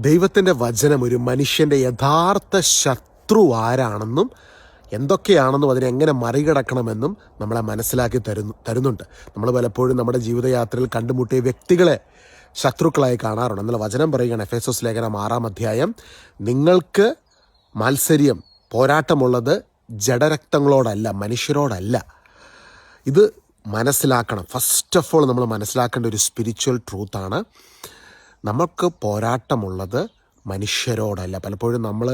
ദൈവത്തിൻ്റെ വചനം ഒരു മനുഷ്യൻ്റെ യഥാർത്ഥ ശത്രു ആരാണെന്നും എന്തൊക്കെയാണെന്നും അതിനെങ്ങനെ മറികടക്കണമെന്നും നമ്മളെ മനസ്സിലാക്കി തരുന്നുണ്ട്. നമ്മൾ പലപ്പോഴും നമ്മുടെ ജീവിതയാത്രയിൽ കണ്ടുമുട്ടിയ വ്യക്തികളെ ശത്രുക്കളായി കാണാറുണ്ട്. എന്നാൽ വചനം പറയുകയാണ്, എഫേസോസ് ലേഖനം 6-ാം അധ്യായം, നിങ്ങൾക്ക് മാത്സര്യം പോരാട്ടമുള്ളത് ജഡരക്തങ്ങളോടല്ല, മനുഷ്യരോടല്ല. ഇത് മനസ്സിലാക്കണം. ഫസ്റ്റ് ഓഫ് ഓൾ നമ്മൾ മനസ്സിലാക്കേണ്ട ഒരു സ്പിരിച്വൽ ട്രൂത്താണ്. നമുക്ക് പോരാട്ടമുള്ളത് മനുഷ്യരോടല്ല. പലപ്പോഴും നമ്മൾ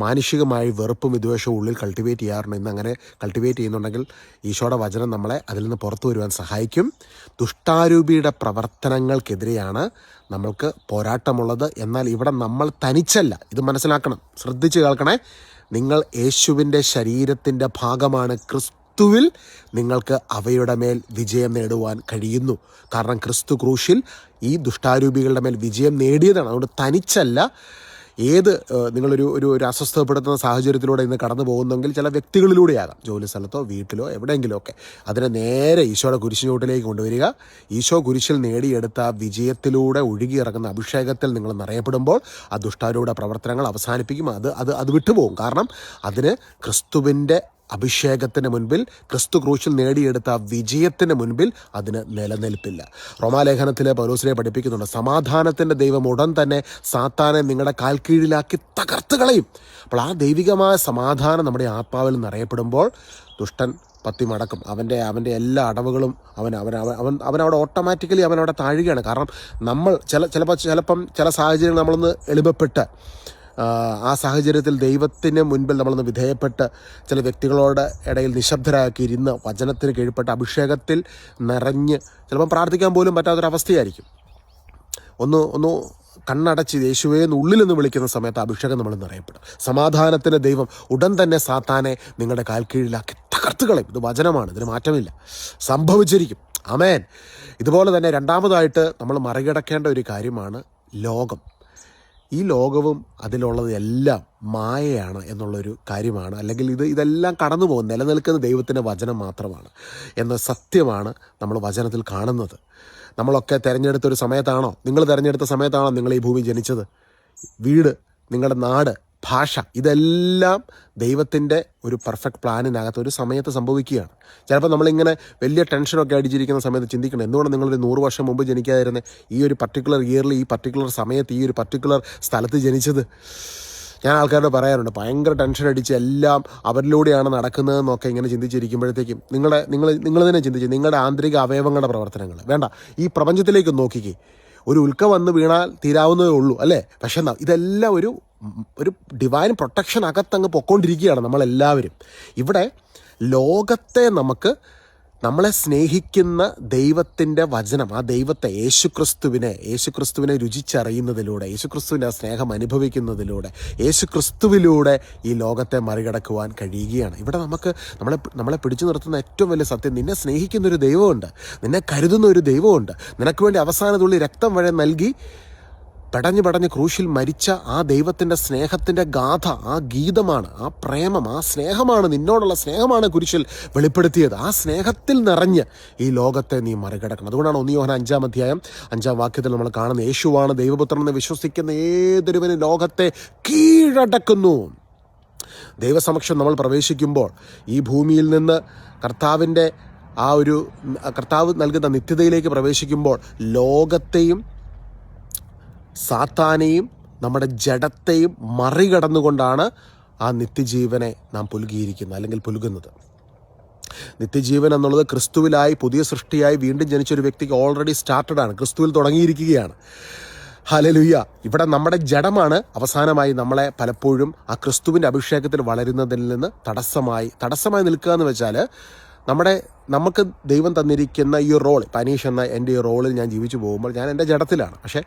മാനുഷികമായി വെറുപ്പും വിദ്വേഷവും ഉള്ളിൽ കൾട്ടിവേറ്റ് ചെയ്യാറുണ്ട്. ഇന്ന് അങ്ങനെ കൾട്ടിവേറ്റ് ചെയ്യുന്നുണ്ടെങ്കിൽ ഈശോയുടെ വചനം നമ്മളെ അതിൽ നിന്ന് പുറത്തു വരുവാൻ സഹായിക്കും. ദുഷ്ടാരൂപിയുടെ പ്രവർത്തനങ്ങൾക്കെതിരെയാണ് നമ്മൾക്ക് പോരാട്ടമുള്ളത്. എന്നാൽ ഇവിടെ നമ്മൾ തനിച്ചല്ല. ഇത് മനസ്സിലാക്കണം, ശ്രദ്ധിച്ച് കേൾക്കണേ. നിങ്ങൾ യേശുവിൻ്റെ ശരീരത്തിൻ്റെ ഭാഗമാണ്. ക്രിസ്തുവിൽ നിങ്ങൾക്ക് അവയുടെ മേൽ വിജയം നേടുവാൻ കഴിയുന്നു. കാരണം ക്രിസ്തു ക്രൂശിൽ ഈ ദുഷ്ടാരൂപികളുടെ മേൽ വിജയം നേടിയതാണ്. അതുകൊണ്ട് തനിച്ചല്ല. നിങ്ങളൊരു ഒരു അസ്വസ്ഥപ്പെടുത്തുന്ന സാഹചര്യത്തിലൂടെ ഇന്ന് കടന്നു പോകുന്നെങ്കിൽ ചില വ്യക്തികളിലൂടെയാകാം, ജോലി സ്ഥലത്തോ വീട്ടിലോ എവിടെയെങ്കിലും ഒക്കെ. അതിനെ നേരെ ഈശോയുടെ കുരിശിനോട്ടിലേക്ക് കൊണ്ടുവരിക. ഈശോ കുരിശിൽ നേടിയെടുത്ത വിജയത്തിലൂടെ ഒഴുകിയിറങ്ങുന്ന അഭിഷേകത്തിൽ നിങ്ങൾ നിറയപ്പെടുമ്പോൾ ആ ദുഷ്ടാരൂപിയുടെ പ്രവർത്തനങ്ങൾ അവസാനിപ്പിക്കും. അത് വിട്ടുപോകും. കാരണം അതിന് ക്രിസ്തുവിൻ്റെ അഭിഷേകത്തിന് മുൻപിൽ, ക്രിസ്തു ക്രൂശിൽ നേടിയെടുത്ത വിജയത്തിന് മുൻപിൽ അതിന് നിലനിൽപ്പില്ല. റോമാലേഖനത്തിലെ പൗലോസിനെ പഠിപ്പിക്കുന്നുണ്ട്, സമാധാനത്തിൻ്റെ ദൈവം ഉടൻ തന്നെ സാത്താനെ നിങ്ങളുടെ കാൽ കീഴിലാക്കി തകർത്ത് കളയും. അപ്പോൾ ആ ദൈവികമായ സമാധാനം നമ്മുടെ ആത്മാവിൽ നിറയപ്പെടുമ്പോൾ ദുഷ്ടൻ പത്തി മടക്കും. അവൻ്റെ എല്ലാ അടവുകളും അവനവിടെ ഓട്ടോമാറ്റിക്കലി അവനവിടെ താഴുകയാണ്. കാരണം നമ്മൾ ചിലപ്പം ചില സാഹചര്യങ്ങൾ നമ്മളൊന്ന് എളിമപ്പെട്ട് ആ സാഹചര്യത്തിൽ ദൈവത്തിന് മുൻപിൽ നമ്മളൊന്ന് വിധേയപ്പെട്ട് ചില വ്യക്തികളോട് ഇടയിൽ നിശബ്ദരാക്കിയിരുന്ന് വചനത്തിന് കീഴ്പ്പെട്ട് അഭിഷേകത്തിൽ നിറഞ്ഞ് ചിലപ്പം പ്രാർത്ഥിക്കാൻ പോലും പറ്റാത്തൊരവസ്ഥയായിരിക്കും. ഒന്ന് കണ്ണടച്ച് യേശുവേ എന്ന് ഉള്ളിലൊന്ന് വിളിക്കുന്ന സമയത്ത് അഭിഷേകം നമ്മൾ നിറയപ്പെടും. സമാധാനത്തിൻ്റെ ദൈവം ഉടൻ തന്നെ സാത്താനെ നിങ്ങളുടെ കാൽ കീഴിലാക്കി തകർത്ത് കളയും. ഇത് വചനമാണ്, ഇതിന് മാറ്റമില്ല, സംഭവിച്ചിരിക്കും. ആമേൻ. ഇതുപോലെ തന്നെ രണ്ടാമതായിട്ട് നമ്മൾ മറികടക്കേണ്ട ഒരു കാര്യമാണ് ലോകം. ഈ ലോകവും അതിലുള്ളത് എല്ലാം മായയാണ് എന്നുള്ളൊരു കാര്യമാണ്. അല്ലെങ്കിൽ ഇതെല്ലാം കടന്നു പോകും. നിലനിൽക്കുന്ന ദൈവത്തിൻ്റെ വചനം മാത്രമാണ് എന്ന സത്യമാണ് നമ്മൾ വചനത്തിൽ കാണുന്നത്. നമ്മളൊക്കെ തിരഞ്ഞെടുത്തൊരു സമയത്താണോ, നിങ്ങൾ തിരഞ്ഞെടുത്ത സമയത്താണോ നിങ്ങൾ ഈ ഭൂമി ജനിച്ചത്? വീട്, നിങ്ങളുടെ നാട്, ഭാഷ, ഇതെല്ലാം ദൈവത്തിൻ്റെ ഒരു പെർഫെക്റ്റ് പ്ലാനിനകത്ത് ഒരു സമയത്ത് സംഭവിക്കുകയാണ്. ചിലപ്പോൾ നമ്മളിങ്ങനെ വലിയ ടെൻഷനൊക്കെ അടിച്ചിരിക്കുന്ന സമയത്ത് ചിന്തിക്കണം, എന്തുകൊണ്ട് നിങ്ങളൊരു 100 വർഷം മുമ്പ് ജനിക്കാതിരുന്നേ? ഈ ഒരു പർട്ടിക്കുലർ ഇയറിൽ, ഈ പർട്ടിക്കുലർ സമയത്ത്, ഈ ഒരു പർട്ടിക്കുലർ സ്ഥലത്ത് ജനിച്ചത്. ഞാൻ ആൾക്കാരോട് പറയാറുണ്ട്, ഭയങ്കര ടെൻഷൻ അടിച്ച് എല്ലാം അവരിലൂടെയാണ് നടക്കുന്നതെന്നൊക്കെ ഇങ്ങനെ ചിന്തിച്ചിരിക്കുമ്പോഴത്തേക്കും നിങ്ങൾ തന്നെ ചിന്തിച്ച് നിങ്ങളുടെ ആന്തരിക അവയവങ്ങളുടെ പ്രവർത്തനങ്ങൾ വേണ്ട, ഈ പ്രപഞ്ചത്തിലേക്ക് നോക്കിക്കേ. ഒരു ഉൽക്ക വന്ന് വീണാൽ തീരാവുന്നതേ ഉള്ളൂ, അല്ലേ? പക്ഷെ ഇതെല്ലാം ഒരു ഡിവൈൻ പ്രൊട്ടക്ഷൻ അകത്തങ്ങ് പൊക്കോണ്ടിരിക്കുകയാണ് നമ്മളെല്ലാവരും. ഇവിടെ ലോകത്തെ നമ്മളെ സ്നേഹിക്കുന്ന ദൈവത്തിൻ്റെ വചനം, ആ ദൈവത്തെ യേശുക്രിസ്തുവിനെ രുചിച്ചറിയുന്നതിലൂടെ, യേശുക്രിസ്തുവിൻ്റെ ആ സ്നേഹം അനുഭവിക്കുന്നതിലൂടെ, യേശുക്രിസ്തുവിലൂടെ ഈ ലോകത്തെ മറികടക്കുവാൻ കഴിയുകയാണ്. ഇവിടെ നമ്മളെ പിടിച്ചു നിർത്തുന്ന ഏറ്റവും വലിയ സത്യം, നിന്നെ സ്നേഹിക്കുന്നൊരു ദൈവമുണ്ട്, നിന്നെ കരുതുന്ന ഒരു ദൈവമുണ്ട്. നിനക്ക് വേണ്ടി അവസാന തുള്ളി രക്തം വരെ നൽകി പടഞ്ഞ് ക്രൂശിൽ മരിച്ച ആ ദൈവത്തിൻ്റെ സ്നേഹത്തിൻ്റെ ഗാഥ, ആ ഗീതമാണ്, ആ പ്രേമം, ആ സ്നേഹമാണ്, നിന്നോടുള്ള സ്നേഹമാണ് കുരിശിൽ വെളിപ്പെടുത്തിയത്. ആ സ്നേഹത്തിൽ നിറഞ്ഞ് ഈ ലോകത്തെ നീ മറികടക്കണം. അതുകൊണ്ടാണ് 1 യോഹന്നാൻ 5-ാം അധ്യായം 5-ാം വാക്യത്തിൽ നമ്മൾ കാണുന്നത്, യേശുവാണ് ദൈവപുത്രനെന്ന് വിശ്വസിക്കുന്ന ഏതൊരുവനും ലോകത്തെ കീഴടക്കുന്നു. ദൈവസമക്ഷം നമ്മൾ പ്രവേശിക്കുമ്പോൾ ഈ ഭൂമിയിൽ നിന്ന് കർത്താവ് നൽകുന്ന നിത്യതയിലേക്ക് പ്രവേശിക്കുമ്പോൾ ലോകത്തെയും സാത്താനെയും നമ്മുടെ ജഡത്തെയും മറികടന്നുകൊണ്ടാണ് ആ നിത്യജീവനെ നാം പുൽകിയിരിക്കുന്നത്, അല്ലെങ്കിൽ പുൽകുന്നത്. നിത്യജീവൻ എന്നുള്ളത് ക്രിസ്തുവിലായി പുതിയ സൃഷ്ടിയായി വീണ്ടും ജനിച്ചൊരു വ്യക്തിക്ക് ഓൾറെഡി സ്റ്റാർട്ടഡാണ്, ക്രിസ്തുവിൽ തുടങ്ങിയിരിക്കുകയാണ്. ഹല്ലേലൂയ. ഇവിടെ നമ്മുടെ ജഡമാണ് അവസാനമായി നമ്മളെ പലപ്പോഴും ആ ക്രിസ്തുവിൻ്റെ അഭിഷേകത്തിൽ വളരുന്നതിൽ നിന്ന് തടസ്സമായി നിൽക്കുക എന്ന് വെച്ചാൽ, നമുക്ക് ദൈവം തന്നിരിക്കുന്ന ഈ റോൾ, പനീഷ് എന്ന എൻ്റെ ഈ റോളിൽ ഞാൻ ജീവിച്ചു പോകുമ്പോൾ ഞാൻ എൻ്റെ ജഡത്തിലാണ്. പക്ഷേ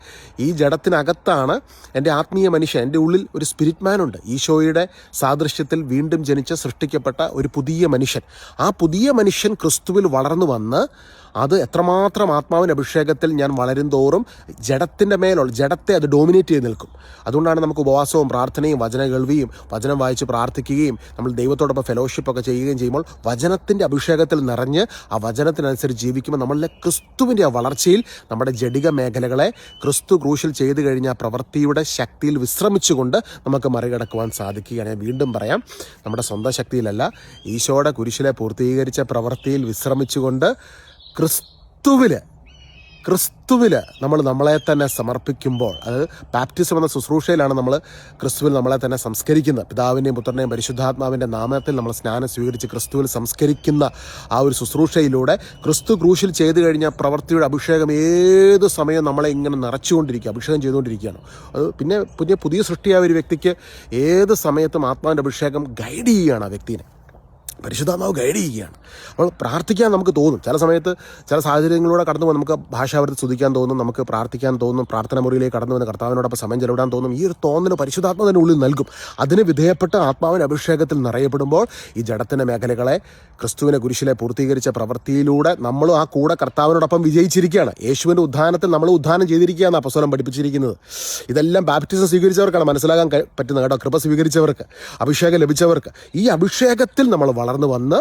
ഈ ജഡത്തിനകത്താണ് എൻ്റെ ആത്മീയ മനുഷ്യൻ, എൻ്റെ ഉള്ളിൽ ഒരു സ്പിരിറ്റ് മാനുണ്ട്. ഈശോയുടെ സാദൃശ്യത്തിൽ വീണ്ടും ജനിച്ച് സൃഷ്ടിക്കപ്പെട്ട ഒരു പുതിയ മനുഷ്യൻ. ആ പുതിയ മനുഷ്യൻ ക്രിസ്തുവിൽ വളർന്നു വന്ന് അത് എത്രമാത്രം ആത്മാവിൻ്റെ അഭിഷേകത്തിൽ ഞാൻ വളരും തോറും ജഡത്തെ അത് ഡോമിനേറ്റ് ചെയ്ത് നിൽക്കും. അതുകൊണ്ടാണ് നമുക്ക് ഉപവാസവും പ്രാർത്ഥനയും വചന കേൾവിയും വചനം വായിച്ച് പ്രാർത്ഥിക്കുകയും നമ്മൾ ദൈവത്തോടൊപ്പം ഫെലോഷിപ്പൊക്കെ ചെയ്യുകയും ചെയ്യുമ്പോൾ വചനത്തിൻ്റെ അഭിഷേകത്തിൽ നിറഞ്ഞ് അറിഞ്ഞ് ആ വചനത്തിനനുസരിച്ച് ജീവിക്കുമ്പോൾ നമ്മളിലെ ക്രിസ്തുവിൻ്റെ ആ വളർച്ചയിൽ നമ്മുടെ ജഡിക മേഖലകളെ ക്രിസ്തു ക്രൂശിൽ ചെയ്തു കഴിഞ്ഞ ആ പ്രവൃത്തിയുടെ ശക്തിയിൽ വിശ്രമിച്ചുകൊണ്ട് നമുക്ക് മറികടക്കുവാൻ സാധിക്കുകയാണ്. ഞാൻ വീണ്ടും പറയാം, നമ്മുടെ സ്വന്തം ശക്തിയിലല്ല, ഈശോയുടെ കുരിശിലെ പൂർത്തീകരിച്ച പ്രവൃത്തിയിൽ വിശ്രമിച്ചുകൊണ്ട് ക്രിസ്തുവിൽ നമ്മൾ നമ്മളെ തന്നെ സമർപ്പിക്കുമ്പോൾ, അത് ബാപ്റ്റിസം എന്ന ശുശ്രൂഷയിലാണ് നമ്മൾ ക്രിസ്തുവിൽ നമ്മളെ തന്നെ സംസ്കരിക്കുന്നത്. പിതാവിൻ്റെയും പുത്രൻ്റെയും പരിശുദ്ധാത്മാവിൻ്റെ നാമത്തിൽ നമ്മൾ സ്നാനം സ്വീകരിച്ച് ക്രിസ്തുവിൽ സംസ്കരിക്കുന്ന ആ ഒരു ശുശ്രൂഷയിലൂടെ ക്രിസ്തു ക്രൂശിൽ ചെയ്തു കഴിഞ്ഞ പ്രവൃത്തിയുടെ അഭിഷേകം ഏത് സമയവും നമ്മളെ ഇങ്ങനെ നിറച്ചുകൊണ്ടിരിക്കുക, അഭിഷേകം ചെയ്തുകൊണ്ടിരിക്കുകയാണ്. അത് പിന്നെ പുതിയ സൃഷ്ടിയായ ഒരു വ്യക്തിക്ക് ഏത് സമയത്തും ആത്മാവിൻ്റെ അഭിഷേകം ഗൈഡ് ചെയ്യുകയാണ് ആ വ്യക്തിനെ. പരിശുദ്ധാത്മാവ് ഗൈഡ് ചെയ്യുകയാണ്. അപ്പോൾ പ്രാർത്ഥിക്കാൻ നമുക്ക് തോന്നും, ചില സമയത്ത് ചില സാഹചര്യങ്ങളിലൂടെ കടന്നു പോകും, നമുക്ക് ഭാഷാവൃത്തി സ്തുതിക്കാൻ തോന്നും, നമുക്ക് പ്രാർത്ഥിക്കാൻ തോന്നും, പ്രാർത്ഥന മുറിയിലേക്ക് കടന്നു വന്ന് കർത്താവിനോടൊപ്പം സമയം ചെലവിടാൻ തോന്നും. ഈ ഒരു തോന്നൽ പരിശുദ്ധാത്മാവിൻ്റെ ഉള്ളിൽ നൽകും. അതിന് വിധേയപ്പെട്ട് ആത്മാവിൻ്റെ അഭിഷേകത്തിൽ നിറയപ്പെടുമ്പോൾ ഈ ജഡത്തിൻ്റെ മേഖലകളെ ക്രിസ്തുവിനെ കുരിശിലെ പൂർത്തീകരിച്ച പ്രവൃത്തിയിലൂടെ നമ്മളും ആ കൂടെ കർത്താവിനോടൊപ്പം വിജയിച്ചിരിക്കുകയാണ്. യേശുവിൻ്റെ ഉദ്ധാനത്തിൽ നമ്മൾ ഉദ്ധാനം ചെയ്തിരിക്കുകയാണ് അപ്പോസ്തലൻ പഠിപ്പിച്ചിരിക്കുന്നത്. ഇതെല്ലാം ബാപ്റ്റിസം സ്വീകരിച്ചവർക്കാണ് മനസ്സിലാക്കാൻ പറ്റുന്നത് കേട്ടോ. കൃപ സ്വീകരിച്ചവർക്ക്, അഭിഷേകം ലഭിച്ചവർക്ക്. ഈ അഭിഷേകത്തിൽ നമ്മൾ വളർന്നു വന്ന്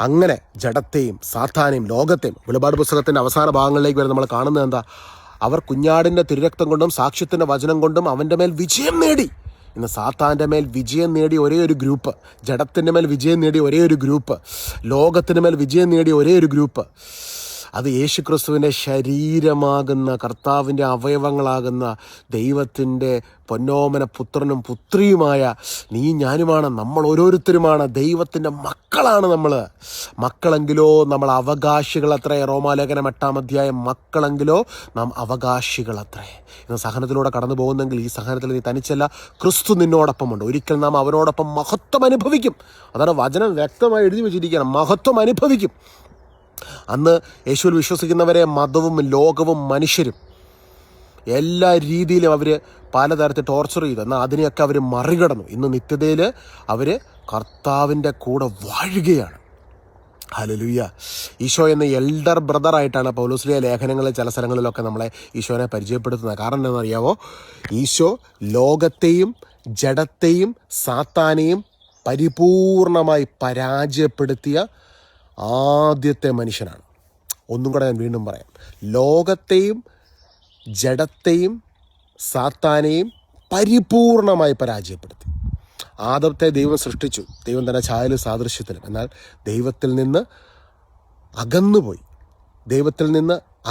അങ്ങനെ ജഡത്തെയും സാത്താനെയും ലോകത്തെയും, വെളിപാട് പുസ്തകത്തിൻ്റെ അവസാന ഭാഗങ്ങളിലേക്ക് വരെ നമ്മൾ കാണുന്നത് എന്താ? അവർ കുഞ്ഞാടിൻ്റെ തിരുരക്തം കൊണ്ടും സാക്ഷ്യത്തിൻ്റെ വചനം കൊണ്ടും അവൻ്റെ മേൽ വിജയം നേടി. ഇന്ന് സാത്താൻ്റെ മേൽ വിജയം നേടിയ ഒരേ ഒരു ഗ്രൂപ്പ്, ജഡത്തിൻ്റെ മേൽ വിജയം നേടിയ ഒരേ ഒരു ഗ്രൂപ്പ്, ലോകത്തിൻ്റെ മേൽ വിജയം നേടിയ ഒരേ ഒരു ഗ്രൂപ്പ്, അത് യേശുക്രിസ്തുവിൻ്റെ ശരീരമാകുന്ന, കർത്താവിൻ്റെ അവയവങ്ങളാകുന്ന ദൈവത്തിൻ്റെ പൊന്നോമന പുത്രനും പുത്രിയുമായ നീ ഞാനുമാണ്. നമ്മൾ ഓരോരുത്തരുമാണ് ദൈവത്തിൻ്റെ മക്കളാണ്. മക്കളെങ്കിലോ നമ്മൾ അവകാശികളത്രേ. റോമാലേഖനം 8-ാം അധ്യായം, മക്കളെങ്കിലോ നാം അവകാശികളത്രേ. ഇന്ന് സഹനത്തിലൂടെ കടന്നു പോകുന്നെങ്കിൽ ഈ സഹനത്തിൽ നീ തനിച്ചല്ല, ക്രിസ്തു നിന്നോടൊപ്പമുണ്ട്. ഒരിക്കൽ നാം അവനോടൊപ്പം മഹത്വം അനുഭവിക്കും. അതാണ് വചനം വ്യക്തമായി എഴുതി വെച്ചിരിക്കുകയാണ്, മഹത്വം അനുഭവിക്കും. അന്ന് യേശുവിൽ വിശ്വസിക്കുന്നവരെ മതവും ലോകവും മനുഷ്യരും എല്ലാ രീതിയിലും അവർ പലതരത്തിൽ ടോർച്ചർ ചെയ്തു. എന്നാൽ അതിനെയൊക്കെ അവർ മറികടന്നു. ഇന്ന് നിത്യതയിൽ അവർ കർത്താവിൻ്റെ കൂടെ വാഴുകയാണ്. ഹല്ലേലൂയ. ഈശോ എന്ന എൽഡർ ബ്രദറായിട്ടാണ് പൗലോസ്ലിയ ലേഖനങ്ങളിൽ ചില സ്ഥലങ്ങളിലൊക്കെ നമ്മളെ ഈശോനെ പരിചയപ്പെടുത്തുന്നത്. കാരണം എന്താണെന്നറിയാവോ? ഈശോ ലോകത്തെയും ജഡത്തെയും സാത്താനെയും പരിപൂർണമായി പരാജയപ്പെടുത്തിയ ആദ്യത്തെ മനുഷ്യനാണ്. ഒന്നും കൂടെ ഞാൻ വീണ്ടും പറയാം, ലോകത്തെയും ജഡത്തെയും സാത്താനെയും പരിപൂർണമായി പരാജയപ്പെടുത്തി. ആദത്തെ ദൈവം സൃഷ്ടിച്ചു, ദൈവം തന്നെ ഛായയിലും സാദൃശ്യത്തിലും. എന്നാൽ ദൈവത്തിൽ നിന്ന്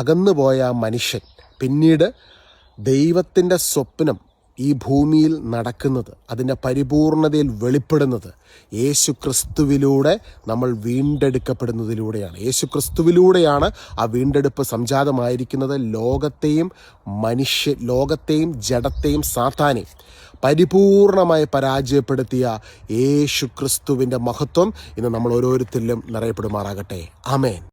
അകന്നുപോയ ആ മനുഷ്യൻ പിന്നീട് ദൈവത്തിൻ്റെ സ്വപ്നം ഈ ഭൂമിയിൽ നടക്കുന്നത്, അതിൻ്റെ പരിപൂർണതയിൽ വെളിപ്പെടുന്നത് യേശുക്രിസ്തുവിലൂടെ നമ്മൾ വീണ്ടെടുക്കപ്പെടുന്നതിലൂടെയാണ്. യേശുക്രിസ്തുവിലൂടെയാണ് ആ വീണ്ടെടുപ്പ് സംജാതമായിരിക്കുന്നത്. ലോകത്തെയും ജഡത്തെയും സാത്താനെയും പരിപൂർണമായി പരാജയപ്പെടുത്തിയ യേശുക്രിസ്തുവിൻ്റെ മഹത്വം ഇന്ന് നമ്മൾ ഓരോരുത്തരിലും നിറയപ്പെടുമാറാകട്ടെ. ആമേൻ.